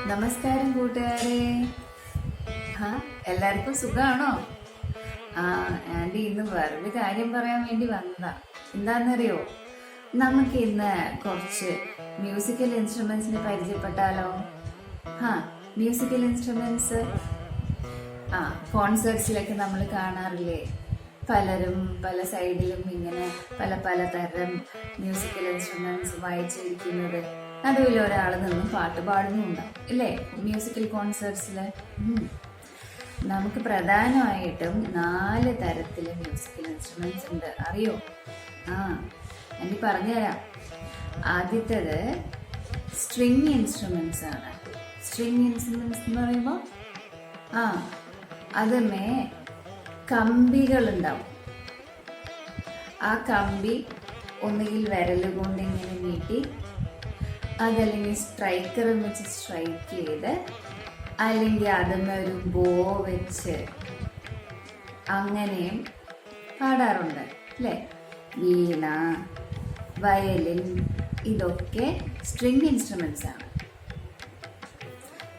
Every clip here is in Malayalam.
നമസ്കാരം കൂട്ടുകാരെ. എല്ലാവർക്കും സുഖാണോ? ആൻറ്റി ഇന്ന് വേറൊരു കാര്യം പറയാൻ വേണ്ടി വന്നതാ. എന്താണെന്നറിയോ, നമുക്ക് ഇന്ന് കുറച്ച് മ്യൂസിക്കൽ ഇൻസ്ട്രുമെന്റ്സിനെ പരിചയപ്പെട്ടാലോ? മ്യൂസിക്കൽ ഇൻസ്ട്രുമെന്റ്സ് കോൺസേർട്സിലൊക്കെ നമ്മൾ കാണാറില്ലേ? പലരും പല സൈഡിലും ഇങ്ങനെ പല പല തരം മ്യൂസിക്കൽ ഇൻസ്ട്രുമെന്റ്സ് വായിച്ചിരിക്കുന്നത്. നടുവിൽ ഒരാൾ നിന്നും പാട്ട് പാടുന്നുണ്ടാവും ഇല്ലേ മ്യൂസിക്കൽ കോൺസേർട്സിൽ. നമുക്ക് പ്രധാനമായിട്ടും 4 തരത്തിലെ മ്യൂസിക്കൽ ഇൻസ്ട്രുമെന്റ്സ് ഉണ്ട്. അറിയോ? എനിക്ക് പറഞ്ഞുതരാം. ആദ്യത്തേത് സ്ട്രിങ് ഇൻസ്ട്രുമെന്റ്സ് ആണ്. സ്ട്രിങ് ഇൻസ്ട്രുമെന്റ്സ് എന്ന് പറയുമ്പോൾ അതിന്മേ കമ്പികളുണ്ടാവും. ആ കമ്പി ഒന്നുകിൽ വിരലുകൊണ്ട് ഇങ്ങനെ നീട്ടി, അതല്ലെങ്കിൽ സ്ട്രൈക്കർ വെച്ച് സ്ട്രൈക്ക് ചെയ്ത്, അല്ലെങ്കിൽ അതിന്മേ ഒരു ബോ വെച്ച് അങ്ങനെയും പാടാറുണ്ട് അല്ലേ? വീണ, വയലിൻ, ഇതൊക്കെ സ്ട്രിങ് ഇൻസ്ട്രുമെന്റ്സ് ആണ്.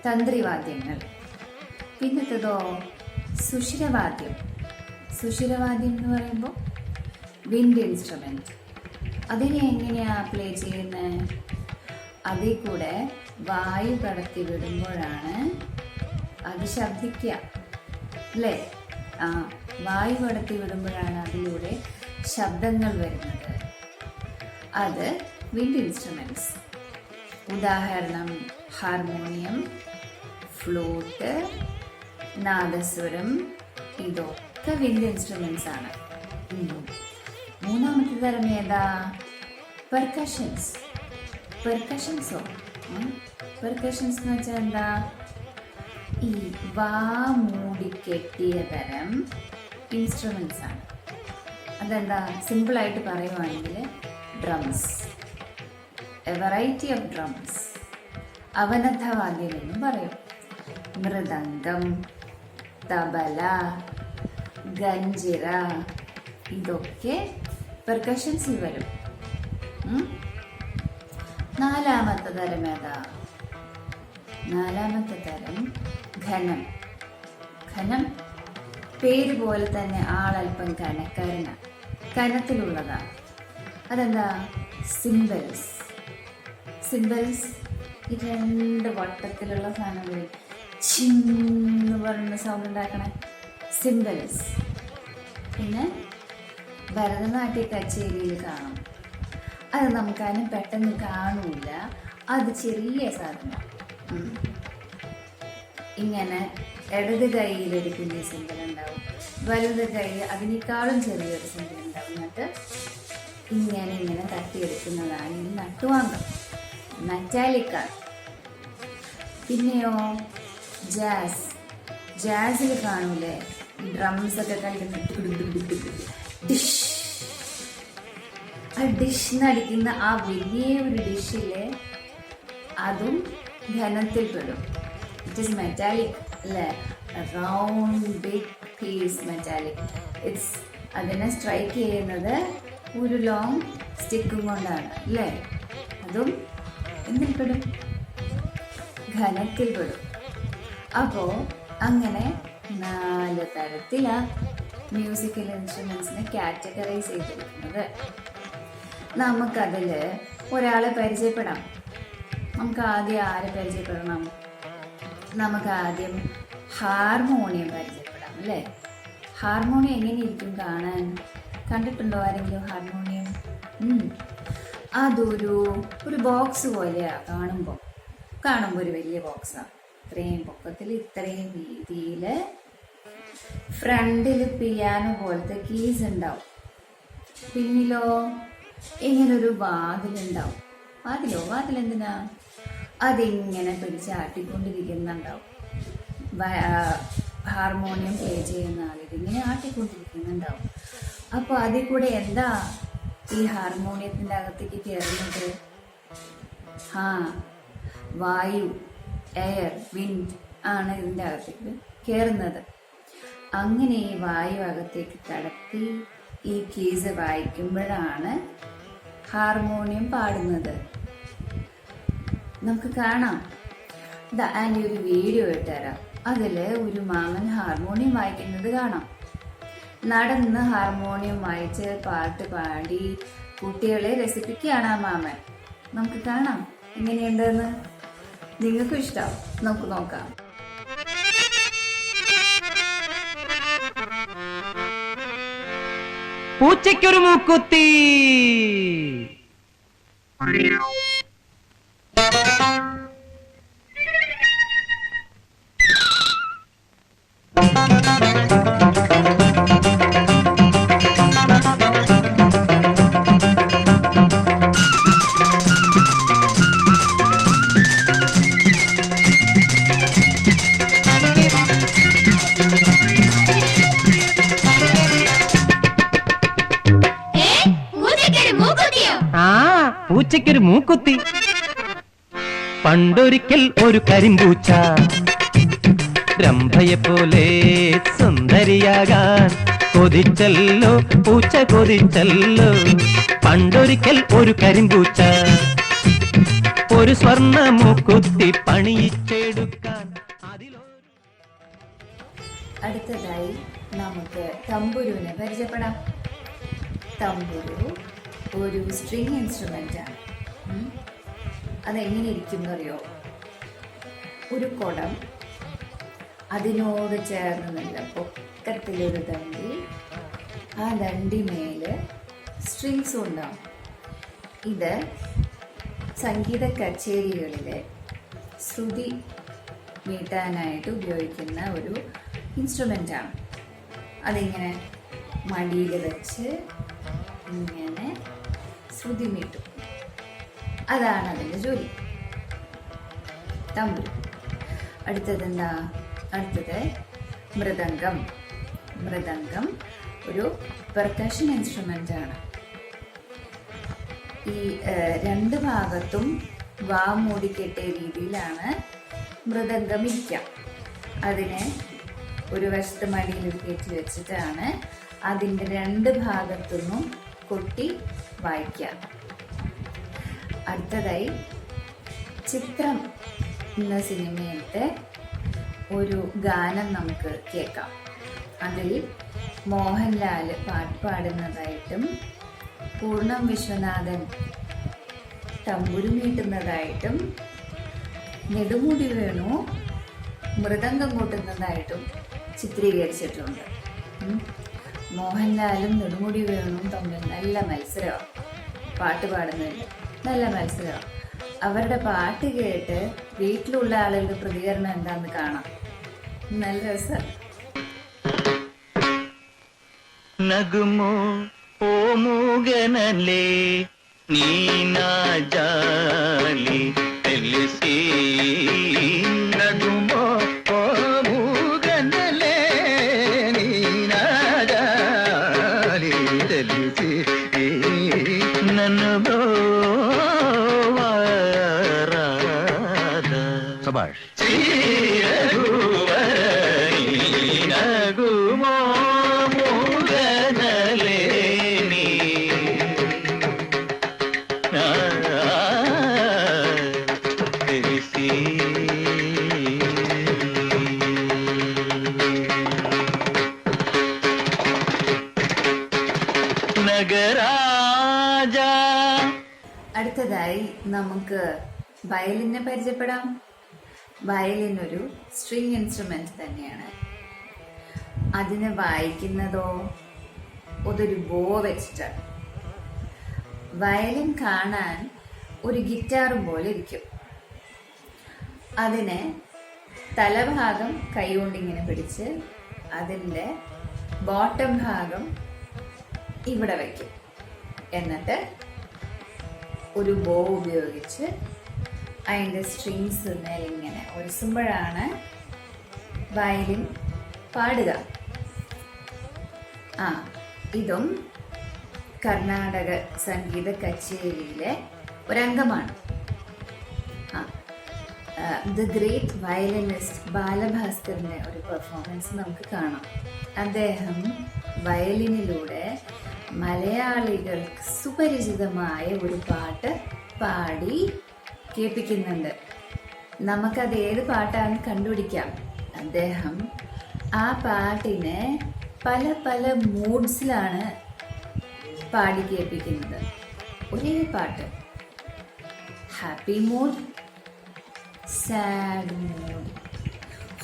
തന്ത്രിവാദ്യങ്ങൾ. പിന്നത്തേതോ സുഷിരവാദ്യം. സുഷിരവാദ്യം എന്ന് പറയുമ്പോൾ വിൻഡ് ഇൻസ്ട്രുമെന്റ്. അതിനെ എങ്ങനെയാ പ്ലേ ചെയ്യുന്നത്? അതിൽ കൂടെ വായു കടത്തി വിടുമ്പോഴാണ് അത് ശബ്ദിക്കുക അല്ലേ? വായു കടത്തി വിടുമ്പോഴാണ് അതിലൂടെ ശബ്ദങ്ങൾ വരുന്നത്. അത് വിൻഡ് ഇൻസ്ട്രുമെന്റ്സ്. ഉദാഹരണം ഹാർമോണിയം, ഫ്ലൂട്ട്, നാദസ്വരം, ഇതൊക്കെ വിൻഡ് ഇൻസ്ട്രുമെന്റ്സ് ആണ്. മൂന്നാമത്തെ തരം ഏതാ? പെർക്കഷൻസ്. പെർക്കഷൻസോ? പെർക്കഷൻസ് എന്ന് വെച്ചാൽ എന്താ? ഈ വാ മൂടി കെട്ടിയ തരം ഇൻസ്ട്രുമെന്റ്സ് ആണ്. അതെന്താ? സിമ്പിളായിട്ട് പറയുവാണെങ്കിൽ drums, a variety of drums. അവനദ്ധവാദ്യം എന്നും പറയും. മൃദംഗം, തബല, ഗഞ്ചിറ, ഇതൊക്കെ പെർക്കഷൻസിൽ വരും. നാലാമത്തെ തരം ഏതാ? നാലാമത്തെ തരം ഘനം. ഘനം പേര് പോലെ തന്നെ ആളല്പം കനക്കാരനാ, കനത്തിലുള്ളതാണ്. അതെന്താ? സിംബൽസ്. സിംബൽസ് ഈ 2 വട്ടത്തിലുള്ള സാധനങ്ങൾ ചിന്ന് പറയുന്ന സൗണ്ട് ഉണ്ടാക്കണേ സിംബൽസ്. പിന്നെ ഭരതനാട്യ കച്ചേരിയിൽ കാണും. അത് നമുക്കതിന് പെട്ടെന്ന് കാണൂല. അത് ചെറിയ സാധനം. ഇങ്ങനെ ഇടത് കൈയിലൊരു കുഞ്ഞു സിംബൽ ഉണ്ടാവും, വലത് കൈ അതിനേക്കാളും ചെറിയൊരു സിംബൽ ഉണ്ടാവും. എന്നിട്ട് ഇങ്ങനെ ഇങ്ങനെ തട്ടിയെടുക്കുന്നതാണ് ഈ നട്ടുവാങ്കം, മെറ്റാലിക്ക. പിന്നെയോ ജാസ്. ജാസിൽ കാണൂലേ ഡ്രംസ് ഒക്കെ കളിക്കുന്ന ഡിഷ്. ആ ഡിഷ് നടിക്കുന്ന ആ വലിയ ഒരു ഡിഷില് അതും ഘനത്തിൽ പെടും. ഇറ്റ് ഈസ് മെറ്റാലിക് അല്ലേ? Round big piece metallic. അതിനെ സ്ട്രൈക്ക് ചെയ്യുന്നത് ഒരു ലോങ് സ്റ്റിക്കും കൊണ്ടാണ് അല്ലേ? അതും എന്തിൽ പെടും? ഘനത്തിൽ പെടും. അപ്പോൾ അങ്ങനെ 4 തരത്തിലാ മ്യൂസിക്കൽ ഇൻസ്ട്രുമെന്റ്സിനെ കാറ്റഗറൈസ് ചെയ്തിരിക്കുന്നത്. നമുക്കതിൽ ഒരാളെ പരിചയപ്പെടാം. നമുക്ക് ആദ്യം ആരെ പരിചയപ്പെടണം? നമുക്ക് ആദ്യം ഹാർമോണിയം പരിചയപ്പെടാം അല്ലേ? ഹാർമോണിയം എങ്ങനെയിരിക്കും കാണാൻ? കണ്ടിട്ടുണ്ടോ ആരെങ്കിലും ഹാർമോണിയം? അതൊരു ബോക്സ് പോലെയാ കാണുമ്പോൾ ഒരു വലിയ ബോക്സാണ്. ഇത്രയും പൊക്കത്തിൽ, ഇത്രയും വീതിയിൽ. ഫ്രണ്ടിൽ പിയാനോ പോലത്തെ കീസ് ഉണ്ടാവും. പിന്നിലോ ഇങ്ങനൊരു വാതിലുണ്ടാവും. വാതിലെന്തിനാ? അതിങ്ങനെ പിടിച്ചാട്ടിക്കൊണ്ടിരിക്കുന്നുണ്ടാവും. ഹാർമോണിയം പ്ലേ ചെയ്യുന്ന ആളിതിങ്ങനെ ആട്ടിക്കൊണ്ടിരിക്കുന്നുണ്ടാവും. അപ്പോൾ അതിൽ കൂടെ എന്താ ഈ ഹാർമോണിയത്തിൻ്റെ അകത്തേക്ക് കയറുന്നത്? വായു, എയർ, വിൻഡ് ആണ് ഇതിൻ്റെ അകത്തേക്ക് കയറുന്നത്. അങ്ങനെ ഈ വായു അകത്തേക്ക് കടത്തി ഈ കീസ് വായിക്കുമ്പോഴാണ് ഹാർമോണിയം പാടുന്നത്. നമുക്ക് കാണാം. ആൻറ്റി ഒരു വീഡിയോ ഇട്ടുതരാം. അതിൽ ഒരു മാമൻ ഹാർമോണിയം വായിക്കുന്നത് കാണാം. നടന്ന് ഹാർമോണിയം വായിച്ച് പാട്ട് പാടി കുട്ടികളെ രസിപ്പിക്കുകയാണ് ആ മാമൻ. നമുക്ക് കാണാം എങ്ങനെയുണ്ടെന്ന്. നിങ്ങൾക്കും ഇഷ്ടം. നമുക്ക് നോക്കാം. പൂച്ചയ്ക്കൊരു മൂക്കുത്തി. പൂച്ചയ്ക്കൊരു മൂക്കുത്തി. പണ്ടൊരിക്കൽ ഒരു കരിമ്പൂച്ച രംഭയെപ്പോലെ സുന്ദരിയാകാൻ കൊതിച്ചല്ലോ, പൂച്ച കൊതിച്ചല്ലോ. പണ്ടൊരിക്കൽ ഒരു കരിമ്പൂച്ച ഒരു സ്വർണ്ണ മൂക്കുത്തി പണിയിച്ചെടുക്കാൻ. അടുത്തതായി നമുക്ക് തമ്പുരുവിനെ പരിചയപ്പെടാം. തമ്പുരു ഒരു സ്ട്രിങ് ഇൻസ്ട്രുമെന്റ് ആണ്. അതെങ്ങനെ ഇരിക്കും എന്നറിയോ? ഒരു കുടം, അതിനോട് ചേർന്ന് നല്ല പൊക്കത്തിലൊരു ദണ്ഡി, ആ ദണ്ഡി മേല് സ്ട്രിങ്സും ഉണ്ടാവും. ഇത് സംഗീത കച്ചേരികളിലെ ശ്രുതി മീട്ടാനായിട്ട് ഉപയോഗിക്കുന്ന ഒരു ഇൻസ്ട്രുമെൻ്റ് ആണ്. അതിങ്ങനെ മടിയിൽ വെച്ച് ഇങ്ങനെ ശ്രുതി മീട്ടും. അതാണ് അതിൻ്റെ ജോലി. തമ്പുരു. അടുത്തത് എന്താ? അടുത്തത് മൃദംഗം. മൃദംഗം ഒരു പെർക്കഷൻ ഇൻസ്ട്രുമെൻ്റ് ആണ്. ഈ രണ്ട് ഭാഗത്തും വാ മൂടിക്കെട്ടിയ രീതിയിലാണ് മൃദംഗം ഇരിക്കുക. അതിനെ ഒരു വശത്ത് മടിയിൽ കയറ്റി വെച്ചിട്ടാണ് അതിൻ്റെ രണ്ട് ഭാഗത്തുനിന്നും കൊട്ടി വായിക്കുക. അടുത്തതായി ചിത്രം എന്ന സിനിമയിലത്തെ ഒരു ഗാനം നമുക്ക് കേൾക്കാം. അതിൽ മോഹൻലാൽ പാട്ട് പാടുന്നതായിട്ടും പൂർണ്ണം വിശ്വനാഥൻ തമ്പുരു മീട്ടുന്നതായിട്ടും നെടുമുടി വേണു മൃദംഗം കൂട്ടുന്നതായിട്ടും ചിത്രീകരിച്ചിട്ടുണ്ട്. മോഹൻലാലും നെടുമുടി വേണുവും തമ്മിൽ നല്ല മത്സരമാണ്. പാട്ട് പാടുന്നതിൽ നല്ല മത്സരമാണ്. അവരുടെ പാട്ട് കേട്ട് വീട്ടിലുള്ള ആളുകളുടെ പ്രതികരണം എന്താന്ന് കാണാം. നല്ല രസം. നഗുമോ ഓ മൂകനലേ നീനാജാലി തെലിസി. നഗുമോ ഓ മൂകനലേ നീനാജാലി തെലിസി. നനുബോ വാരാദ. സബാഷ്. നഗുമോ മൂകനലേ നീ തെലിസി. നഗരാജ. അടുത്തതായി നമുക്ക് വയലിനെ പരിചയപ്പെടാം. വയലിൻ ഒരു സ്ട്രിങ് ഇൻസ്ട്രുമെന്റ് തന്നെയാണ്. അതിനെ വായിക്കുന്നതോ അതൊരു ബോ വെച്ചിട്ടാണ്. വയലിൻ കാണാൻ ഒരു ഗിറ്റാറും പോലെ ഇരിക്കും. അതിനെ തലഭാഗം കൈകൊണ്ടിങ്ങനെ പിടിച്ച് അതിൻ്റെ ബോട്ടം ഭാഗം ഇവിടെ വയ്ക്കും. എന്നിട്ട് ഒരു ബോ ഉപയോഗിച്ച് അതിൻ്റെ സ്ട്രിങ്സ് മേലിങ്ങനെ ഒരസുമ്പോഴാണ് വയലിൻ പാടുക. ഇതും കർണാടക സംഗീത കച്ചേരിയിലെ ഒരംഗമാണ്. ദ ഗ്രേറ്റ് വയലിനിസ്റ്റ് ബാലഭാസ്കറിന്റെ ഒരു പെർഫോമൻസ് നമുക്ക് കാണാം. അദ്ദേഹം വയലിനിലൂടെ മലയാളികൾക്ക് സുപരിചിതമായ ഒരു പാട്ട് പാടി കേൾപ്പിക്കുന്നുണ്ട്. നമുക്കത് ഏത് പാട്ടാണെന്ന് കണ്ടുപിടിക്കാം. അദ്ദേഹം ആ പാട്ടിനെ പല പല മൂഡ്സിലാണ് പാടി കേൾപ്പിക്കുന്നത്. ഒരേ പാട്ട്, happy mood, sad mood,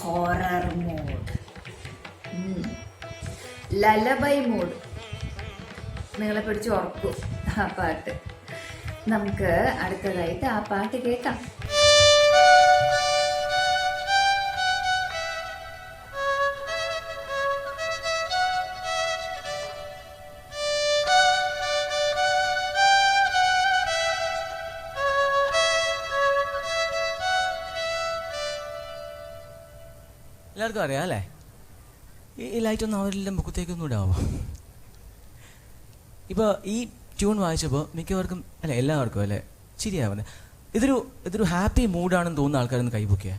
horror mood, lullaby mood. നിങ്ങളെ പിടിച്ച് ഓർക്കും ആ പാട്ട്. നമുക്ക് അടുത്തതായിട്ട് ആ പാട്ട് കേൾക്കാം. എല്ലാവർക്കും അറിയാം അല്ലേ? ഈ ലൈറ്റ് ഒന്ന് അവരെല്ലാം മുഖത്തേക്കൊന്നും ഇടാവോ? ഇപ്പോൾ ഈ ട്യൂൺ വായിച്ചപ്പോൾ മിക്കവർക്കും അല്ലെ, എല്ലാവർക്കും അല്ലേ ശരിയാവുന്നത്. ഇതൊരു ഹാപ്പി മൂഡാണെന്ന് തോന്നുന്ന ആൾക്കാരൊന്ന് കൈബുക്കിയ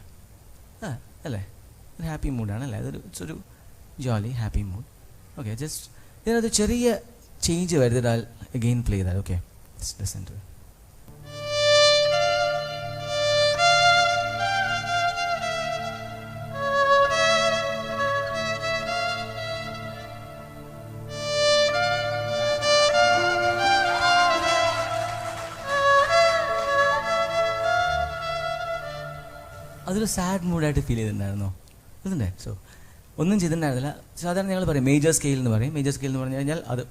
അല്ലേ? ഒരു ഹാപ്പി മൂഡാണല്ലേ? ഒരു ജോലി ഹാപ്പി മൂഡ്. ഓക്കെ, ജസ്റ്റ് ഇതിനകത്ത് ചെറിയ ചേഞ്ച് വരുത്തിട്ടാൽ അഗെയിൻ പ്ലേ ചെയ്താൽ. Okay, listen to. അതൊരു സാഡ് മൂഡായിട്ട് ഫീൽ ചെയ്തിട്ടുണ്ടായിരുന്നോ? ഇതുണ്ടേ. സോ ഒന്നും ചെയ്തിട്ടുണ്ടായിരുന്നില്ല. സാധാരണ ഞങ്ങൾ പറയും മേജർ സ്കെയിൽ എന്ന് പറയും. മേജർ സ്കെയിൽ എന്ന് പറഞ്ഞു കഴിഞ്ഞാൽ അത്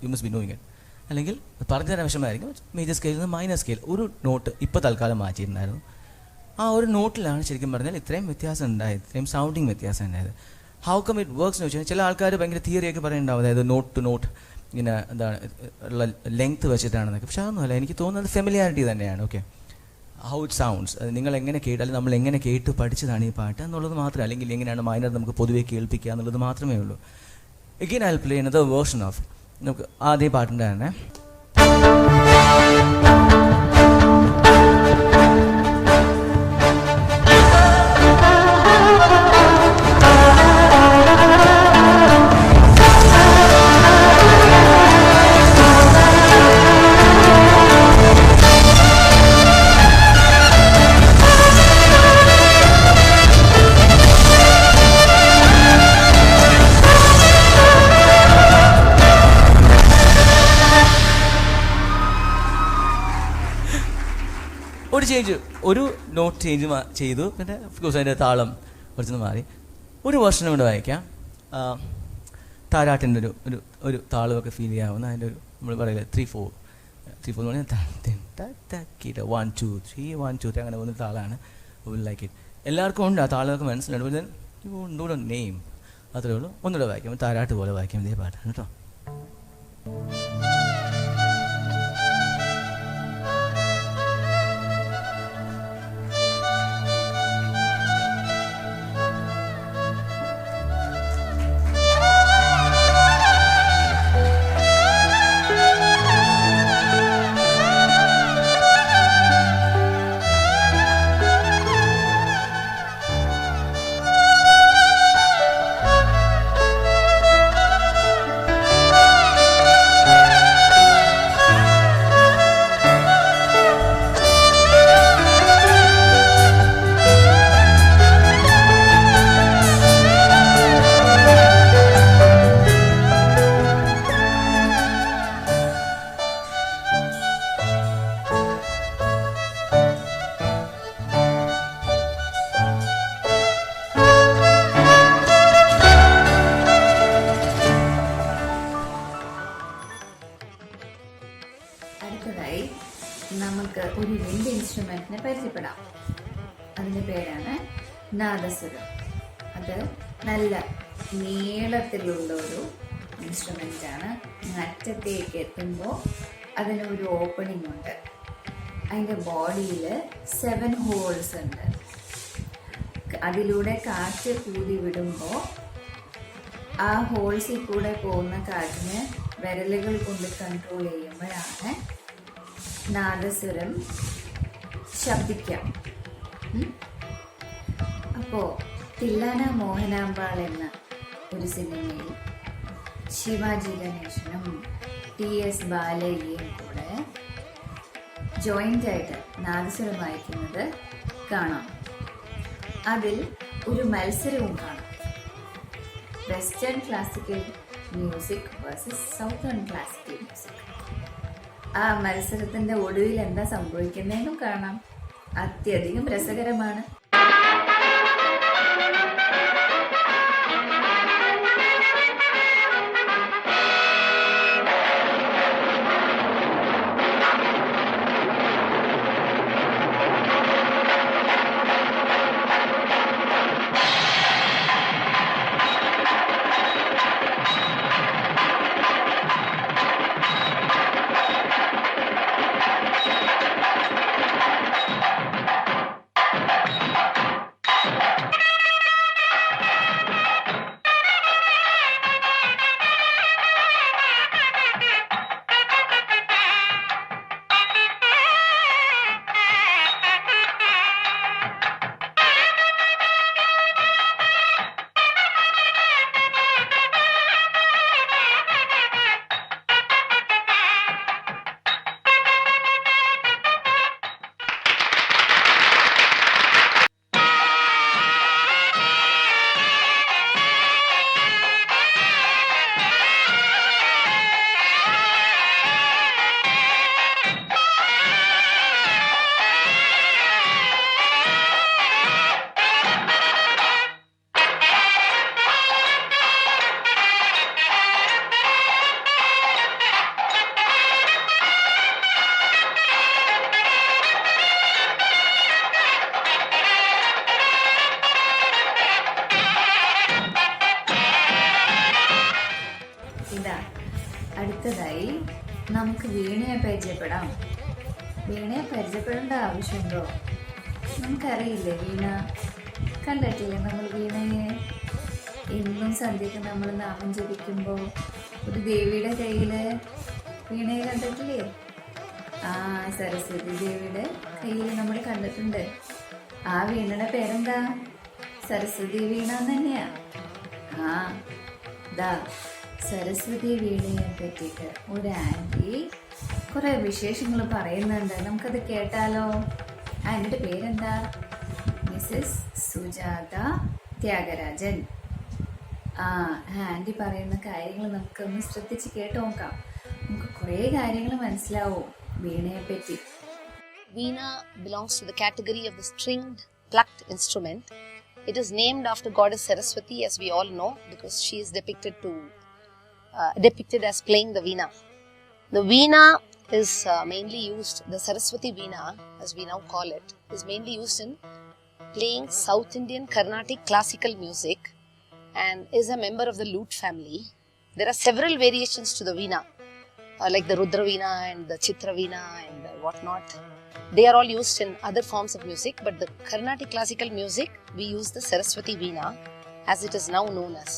you must be knowing it. അല്ലെങ്കിൽ പറഞ്ഞു തരാൻ വിഷമമായിരിക്കും. മേജർ സ്കെയിൽ നിന്ന് മൈനർ സ്കെയിൽ ഒരു നോട്ട് ഇപ്പോൾ തൽക്കാലം മാറ്റിയിട്ടുണ്ടായിരുന്നു. ആ ഒരു നോട്ടിലാണ് ശരിക്കും പറഞ്ഞാൽ ഇത്രയും വ്യത്യാസം ഉണ്ടായത്, ഇത്രയും സൗണ്ടിങ് വ്യത്യാസം ഉണ്ടായത്. ഹൗ കം ഇറ്റ് വർക്ക്സ് എന്ന് വെച്ചാൽ ചില ആൾക്കാർ ഭയങ്കര തിയറിയൊക്കെ പറയുന്നുണ്ടാവും, അതായത് നോട്ട് ടു നോട്ട് ഇങ്ങനെ എന്താണ് ഉള്ള ലെങ്ത് വെച്ചിട്ടാണെന്നൊക്കെ. പക്ഷെ അതൊന്നുമല്ല, എനിക്ക് തോന്നുന്നത് ഫെമിലിയാരിറ്റി തന്നെയാണ്. ഓക്കെ, ഹൗ ഇറ്റ് സൗണ്ട്സ്, അത് നിങ്ങൾ എങ്ങനെ കേട്ടാലും നമ്മൾ എങ്ങനെ കേട്ട് പഠിച്ചതാണ് ഈ പാട്ട് എന്നുള്ളത് മാത്രമേ, അല്ലെങ്കിൽ എങ്ങനെയാണ് മൈനർ നമുക്ക് പൊതുവെ കേൾപ്പിക്കുക എന്നുള്ളത് മാത്രമേ ഉള്ളൂ. Again I will play another version of നമുക്ക് ആദ്യ പാട്ടിൻ്റെ തന്നെ. ഒരു നോട്ട് ചേഞ്ച് ചെയ്തു, പിന്നെ ഓഫ്കോഴ്സ് അതിൻ്റെ താളം കുറച്ചൊന്ന് മാറി. ഒരു വെർഷനും കൂടെ വായിക്കാം. താരാട്ടിൻ്റെ ഒരു താളമൊക്കെ ഫീൽ ചെയ്യാവുന്ന അതിൻ്റെ ഒരു നമ്മൾ പറയില്ല 3-4 എന്ന് പറഞ്ഞാൽ 1 2 3 1 2 3 അങ്ങനെ പോകുന്ന താളമാണ്. Will like it. എല്ലാവർക്കും ഉണ്ട് ആ താളമൊക്കെ മനസ്സിലുണ്ട്. ദെൻ യു ഡു നെയിം അത്രേ ഉള്ളൂ. ഒന്നുകൂടെ വായിക്കാം, താരാട്ട് പോലെ വായിക്കാം. ഇതേ പാട്ടാണ് കേട്ടോ. അടുത്തതായി നമുക്ക് ഒരു വിൻഡ് ഇൻസ്ട്രുമെന്റിനെ പരിചയപ്പെടാം. അതിൻ്റെ പേരാണ് നാദസ്വരം. അത് നല്ല നീളത്തിലുള്ള ഒരു ഇൻസ്ട്രുമെൻ്റാണ്. അറ്റത്തേക്ക് എത്തുമ്പോൾ അതിനൊരു ഓപ്പണിംഗ് ഉണ്ട്. അതിൻ്റെ ബോഡിയിൽ 7 ഹോൾസ് ഉണ്ട്. അതിലൂടെ കാറ്റ് കൂടി വിടുമ്പോൾ ആ ഹോൾസിൽ കൂടെ പോകുന്ന കാറ്റിന് വിരലുകൾ കൊണ്ട് കൺട്രോൾ ചെയ്യുമ്പോഴാണ് നാദസ്വരം ശബ്ദിക്കാം. അപ്പോൾ തില്ലാന മോഹനാമ്പാൾ എന്ന ഒരു സിനിമയിൽ ശിവാജി ഗണേശനും TS ബാലയ്യയും കൂടെ ജോയിൻ്റ് ആയിട്ട് നാദസ്വരം വായിക്കുന്നത് കാണാം. അതിൽ ഒരു മത്സരവും കാണാം. Western classical music versus southern classical music. ആ മത്സരത്തിൻ്റെ ഒടുവിൽ എന്താ സംഭവിക്കുന്നതെന്നും കാണാം. അത്യധികം രസകരമാണ്. അടുത്തതായി നമുക്ക് വീണയെ പരിചയപ്പെടാം. വീണയെ പരിചയപ്പെടേണ്ട ആവശ്യമുണ്ടോ? നമുക്കറിയില്ലേ വീണ? കണ്ടിട്ടില്ലേ നമ്മൾ വീണയെ? എന്നും സന്ധ്യയ്ക്ക് നമ്മൾ നാമം ജപിക്കുമ്പോൾ ഒരു ദേവിയുടെ കയ്യിൽ വീണയെ കണ്ടിട്ടില്ലേ? ആ, സരസ്വതി ദേവിയുടെ കയ്യിൽ നമ്മൾ കണ്ടിട്ടുണ്ട്. ആ വീണയുടെ പേരെന്താ? സരസ്വതി വീണ തന്നെയാ. ആ ദാ സരസ്വതി വീണയെ പറ്റിയിട്ട് ഒരു ആൻറ്റി കുറേ വിശേഷങ്ങൾ പറയുന്നുണ്ട്. നമുക്കത് കേട്ടാലോ? ആൻറ്റിയുടെ പേരെന്താ? മിസ്സസ് സുജാത ത്യാഗരാജൻ. ആൻറ്റി പറയുന്ന കാര്യങ്ങൾ നമുക്കൊന്ന് ശ്രദ്ധിച്ച് കേട്ട് നോക്കാം. നമുക്ക് കുറേ കാര്യങ്ങൾ മനസ്സിലാവും വീണയെ പറ്റി. Veena belongs to the category of the stringed plucked instrument. It is named after goddess Saraswati, as we all know, because she is depicted as playing the veena. The veena is mainly used, the Saraswati veena as we now call it, is mainly used in playing South Indian Carnatic classical music and is a member of the lute family. There are several variations to the veena, like the Rudra veena and the Chitra veena and whatnot. They are all used in other forms of music, but the Carnatic classical music, we use the Saraswati veena as it is now known as.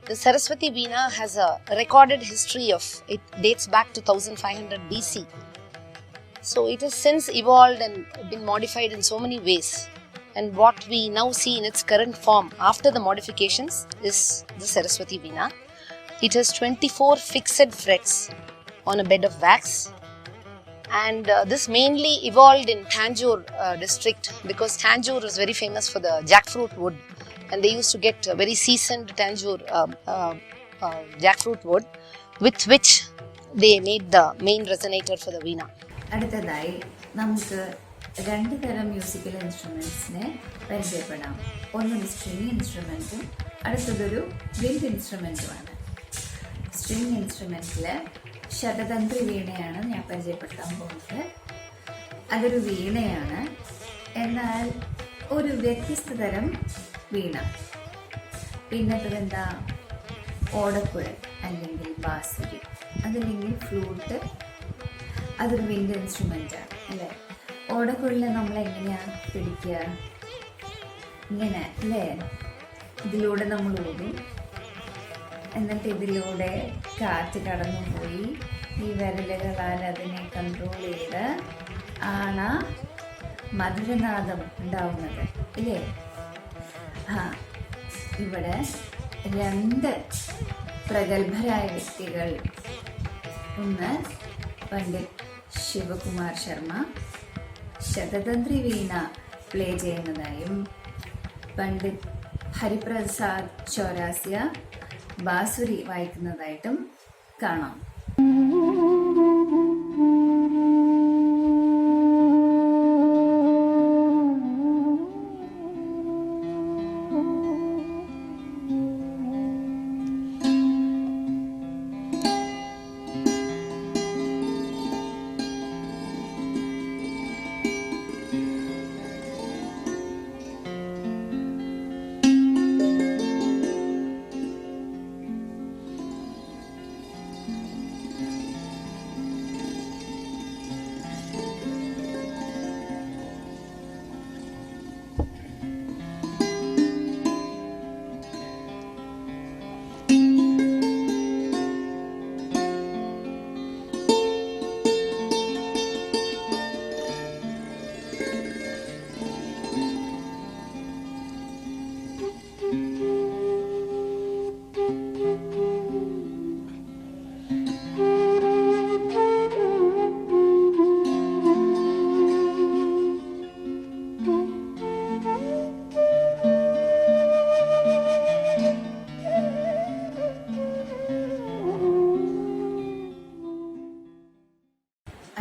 The Saraswati veena has a recorded history of, it dates back to 1500 BC. So it has since evolved and been modified in so many ways. And what we now see in its current form after the modifications is the Saraswati veena. It has 24 fixed frets on a bed of wax. And this mainly evolved in Tanjore district, because Tanjore is very famous for the jackfruit wood, and they used to get very seasoned Tanjore jackfruit wood, with which they made the main resonator for the veena. അടുത്തതായി നമുക്ക് രണ്ട് തരം മ്യൂസിക്കൽ ഇൻസ്ട്രുമെൻറ്റ്സിനെ പരിചയപ്പെടാം. ഒന്നൊരു സ്ട്രിങ് ഇൻസ്ട്രുമെൻറ്റും അടുത്തതൊരു വിൻഡ് ഇൻസ്ട്രുമെൻറ്റുമാണ്. സ്ട്രിങ് ഇൻസ്ട്രുമെൻറ്റിൽ ശതതന്ത്രി വീണയാണ് ഞാൻ പരിചയപ്പെടുത്താൻ പോകുന്നത്. അതൊരു വീണയാണ്, എന്നാൽ ഒരു വ്യത്യസ്ത തരം വീണ. പിന്നത്തതെന്താ? ഓടക്കുഴൽ അല്ലെങ്കിൽ ബാസുരി, അതല്ലെങ്കിൽ ഫ്ലൂട്ട്. അതൊരു വിൻഡ് ഇൻസ്ട്രുമെൻ്റാണ് അല്ലേ? ഓടക്കുഴലിനെ നമ്മൾ എങ്ങനെയാണ് പിടിക്കുക? ഇങ്ങനെ അല്ലേ? ഇതിലൂടെ നമ്മൾ ഊതും, എന്നിട്ട് ഇതിലൂടെ കാറ്റ് കടന്നുപോയി ഈ വിരലുകളാൽ അതിനെ കൺട്രോൾ ചെയ്ത് ആണ് മധുരനാദം ഉണ്ടാവുന്നത് ഇല്ലേ? ഇവിടെ രണ്ട് പ്രഗത്ഭരായ വ്യക്തികൾ ഒന്ന് പണ്ഡിറ്റ് ശിവകുമാർ ശർമ്മ ശതതന്ത്രി വീണ പ്ലേ ചെയ്യുന്നതായും പണ്ഡിറ്റ് ഹരിപ്രസാദ് ചൗരാസിയ ബാസുരി വായിക്കുന്നതായിട്ടും കാണാം.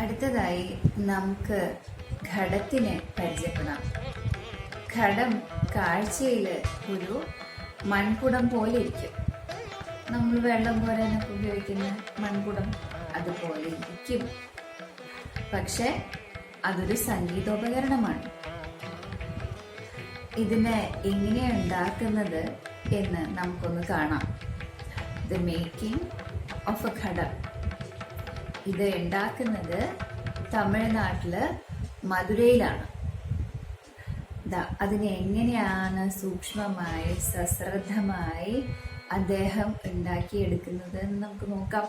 അടുത്തതായി നമുക്ക് ഘടത്തിനെ പരിചയപ്പെടാം. ഘടം കാഴ്ചയിൽ ഒരു മൺകുടം പോലെ ഇരിക്കും. നമ്മൾ വെള്ളം കോരാനൊക്കെ ഉപയോഗിക്കുന്ന മൺകുടം അതുപോലെ ഇരിക്കും. പക്ഷെ അതൊരു സംഗീതോപകരണമാണ്. ഇതിനെ എങ്ങനെയാണ് ഉണ്ടാക്കുന്നത് എന്ന് നമുക്കൊന്ന് കാണാം. ദ മേക്കിംഗ് ഓഫ് എ ഘടം. ഇത് ഉണ്ടാക്കുന്നത് തമിഴ്നാട്ടില് മധുരയിലാണ്. അതിനെ എങ്ങനെയാണ് സൂക്ഷ്മമായി സശ്രദ്ധമായി അദ്ദേഹം ഉണ്ടാക്കിയെടുക്കുന്നത് എന്ന് നമുക്ക് നോക്കാം.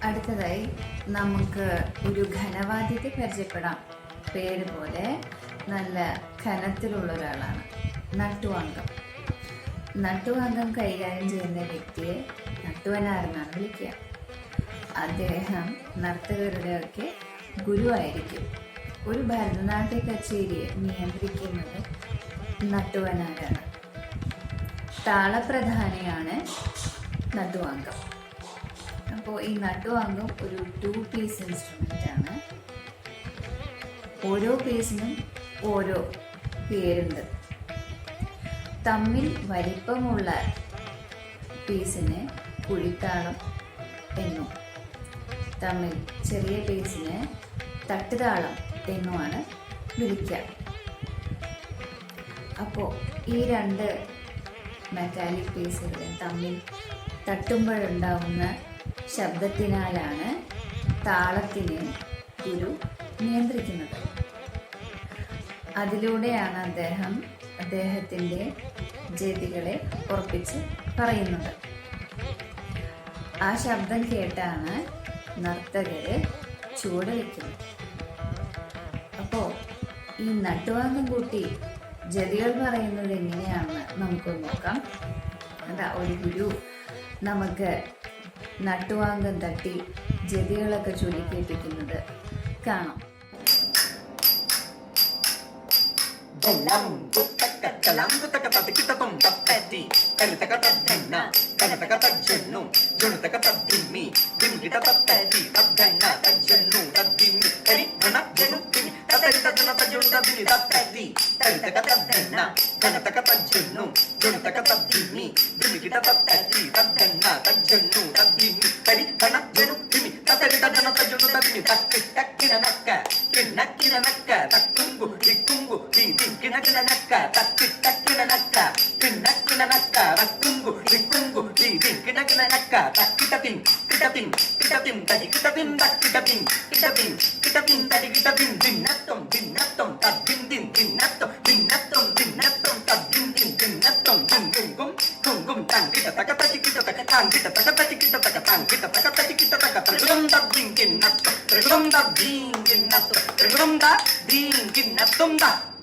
അടുത്തതായി നമുക്ക് ഒരു ഘനവാദ്യത്തെ പരിചയപ്പെടാം. പേര് പോലെ നല്ല ഘനത്തിലുള്ള ഒരാളാണ് നട്ടുവാങ്കം. നട്ടുവാങ്കം കൈകാര്യം ചെയ്യുന്ന വ്യക്തിയെ നട്ടുവനാരെന്നാണ് വിളിക്കുക. അദ്ദേഹം നർത്തകരുടെയൊക്കെ ഗുരുവായിരിക്കും. ഒരു ഭരതനാട്യ കച്ചേരിയെ നിയന്ത്രിക്കുന്നത് നട്ടുവനാരാണ്. താളപ്രധാനിയാണ് നട്ടുവാങ്കം. അപ്പോൾ ഈ നട്ടുവാങ്കം ഒരു 2 പീസ് ഇൻസ്ട്രുമെൻ്റ് ആണ്. ഓരോ പീസിനും ഓരോ പേരുണ്ട്. തമ്മിൽ വലിപ്പമുള്ള പീസിന് കുഴിത്താളം എന്നും തമ്മിൽ ചെറിയ പീസിന് തട്ടുതാളം എന്നുമാണ് വിളിക്കുക. അപ്പോൾ ഈ 2 മെറ്റാലിക് പീസുകൾ തമ്മിൽ തട്ടുമ്പോഴുണ്ടാവുന്ന ശബ്ദത്തിനാലാണ് താളത്തിനെ ഗുരു നിയന്ത്രിക്കുന്നത്. അതിലൂടെയാണ് അദ്ദേഹത്തിൻ്റെ ജതികളെ ഉറപ്പിച്ച് പറയുന്നത്. ആ ശബ്ദം കേട്ടാണ് നർത്തകര് ചുവട് വയ്ക്കുന്നത്. അപ്പോൾ ഈ നട്ടുവാങ്കം കൂട്ടി ജതികൾ പറയുന്നത് എങ്ങനെയാണെന്ന് നമുക്കൊന്ന് നോക്കാം. അതാ ഒരു ഗുരു നമുക്ക് നട്ടുവാങ്കം തട്ടി ജതികളൊക്കെ ചൊല്ലിക്കേൽപ്പിക്കുന്നത് കാണാം. Ding,